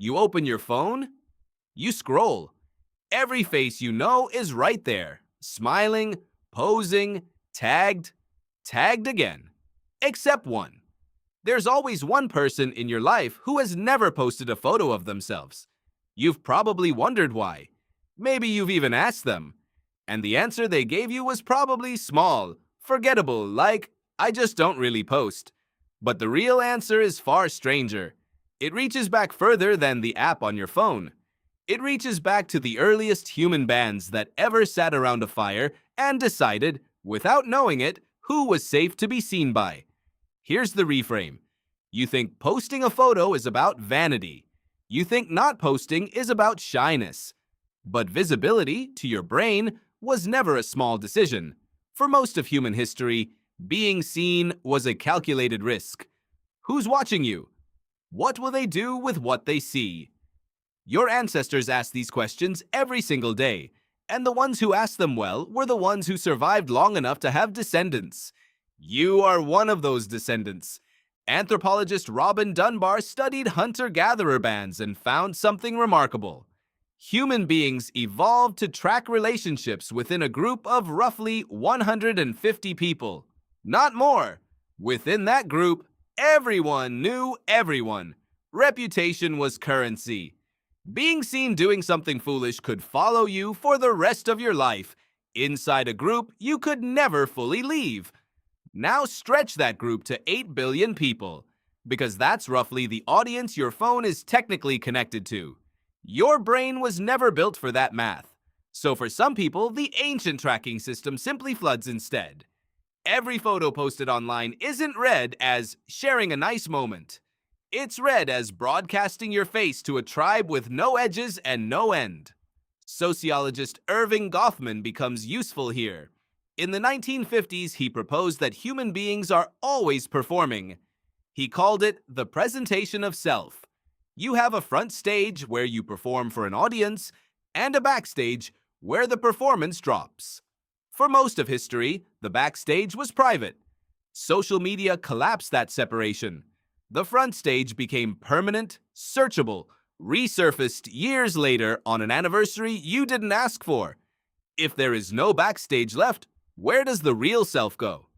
You open your phone, you scroll. Every face you know is right there, smiling, posing, tagged, tagged again. Except one. There's always one person in your life who has never posted a photo of themselves. You've probably wondered why. Maybe you've even asked them. And the answer they gave you was probably small, forgettable, like, I just don't really post. But the real answer is far stranger. It reaches back further than the app on your phone. It reaches back to the earliest human bands that ever sat around a fire and decided, without knowing it, who was safe to be seen by. Here's the reframe. You think posting a photo is about vanity. You think not posting is about shyness. But visibility, to your brain, was never a small decision. For most of human history, being seen was a calculated risk. Who's watching you? What will they do with what they see? Your ancestors asked these questions every single day, and the ones who asked them well were the ones who survived long enough to have descendants. You are one of those descendants. Anthropologist Robin Dunbar studied hunter-gatherer bands and found something remarkable. Human beings evolved to track relationships within a group of roughly 150 people. Not more. Within that group, everyone knew everyone. Reputation was currency. Being seen doing something foolish could follow you for the rest of your life. Inside a group, you could never fully leave. Now stretch that group to 8 billion people, because that's roughly the audience your phone is technically connected to. Your brain was never built for that math. So for some people, the ancient tracking system simply floods instead. Every photo posted online isn't read as sharing a nice moment. It's read as broadcasting your face to a tribe with no edges and no end. Sociologist Erving Goffman becomes useful here. In the 1950s, he proposed that human beings are always performing. He called it the presentation of self. You have a front stage where you perform for an audience, and a backstage where the performance drops. For most of history, the backstage was private. Social media collapsed that separation. The front stage became permanent, searchable, resurfaced years later on an anniversary you didn't ask for. If there is no backstage left, where does the real self go?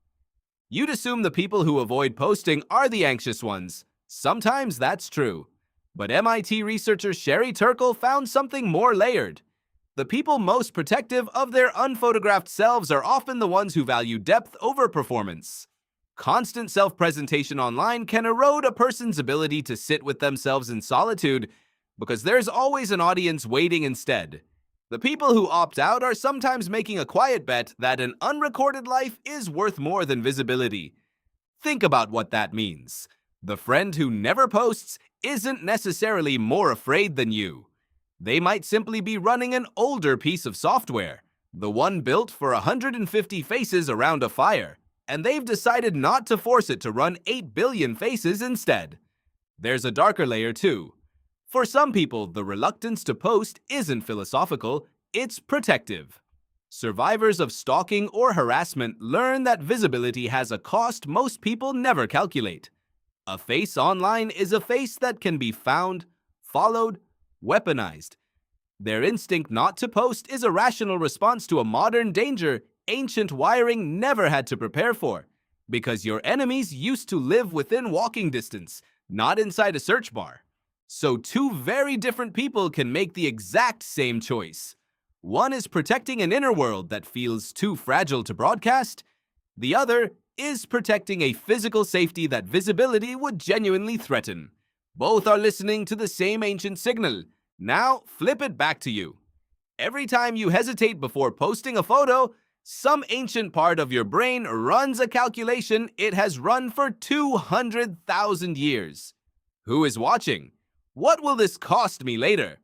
You'd assume the people who avoid posting are the anxious ones. Sometimes that's true. But MIT researcher Sherry Turkle found something more layered. The people most protective of their unphotographed selves are often the ones who value depth over performance. Constant self-presentation online can erode a person's ability to sit with themselves in solitude because there's always an audience waiting instead. The people who opt out are sometimes making a quiet bet that an unrecorded life is worth more than visibility. Think about what that means. The friend who never posts isn't necessarily more afraid than you. They might simply be running an older piece of software, the one built for 150 faces around a fire, and they've decided not to force it to run 8 billion faces instead. There's a darker layer too. For some people, the reluctance to post isn't philosophical, it's protective. Survivors of stalking or harassment learn that visibility has a cost most people never calculate. A face online is a face that can be found, followed, weaponized. Their instinct not to post is a rational response to a modern danger ancient wiring never had to prepare for, because your enemies used to live within walking distance, not inside a search bar. So two very different people can make the exact same choice. One is protecting an inner world that feels too fragile to broadcast. The other is protecting a physical safety that visibility would genuinely threaten. Both are listening to the same ancient signal. Now, flip it back to you. Every time you hesitate before posting a photo, some ancient part of your brain runs a calculation it has run for 200,000 years. Who is watching? What will this cost me later?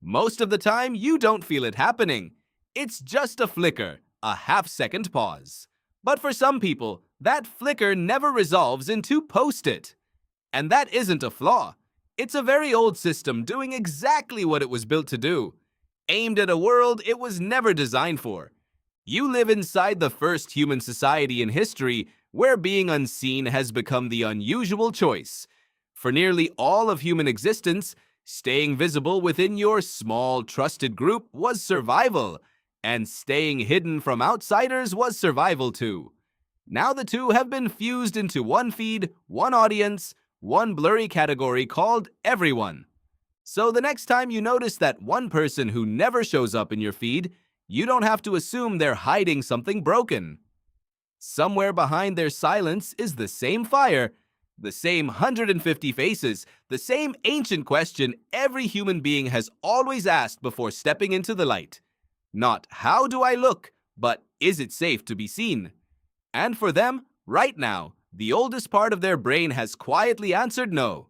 Most of the time, you don't feel it happening. It's just a flicker, a half-second pause. But for some people, that flicker never resolves into post-it. And that isn't a flaw. It's a very old system doing exactly what it was built to do, aimed at a world it was never designed for. You live inside the first human society in history where being unseen has become the unusual choice. For nearly all of human existence, Staying visible within your small, trusted group was survival, and staying hidden from outsiders was survival too. Now the two have been fused into one feed, one audience, one blurry category called everyone. So the next time you notice that one person who never shows up in your feed, you don't have to assume they're hiding something broken. Somewhere behind their silence is the same fire, the same 150 faces, the same ancient question every human being has always asked before stepping into the light. Not how do I look, but is it safe to be seen? And for them, right now, the oldest part of their brain has quietly answered no.